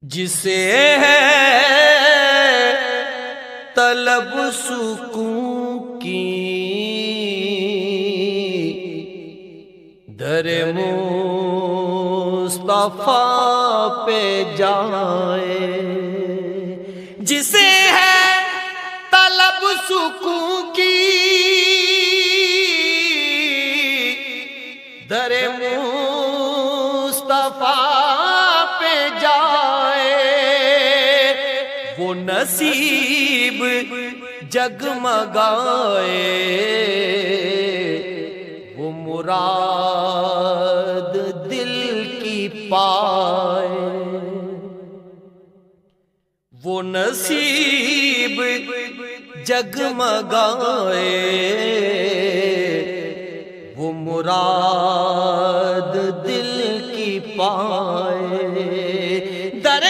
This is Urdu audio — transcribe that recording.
جسے ہے طلب سکون کی در مصطفیٰ پہ جائے، جسے ہے طلب سکون کی در مصطفیٰ پہ جائے، وہ نصیب جگمگائے، وہ مراد دل کی پائے، وہ نصیب جگمگائے، وہ مراد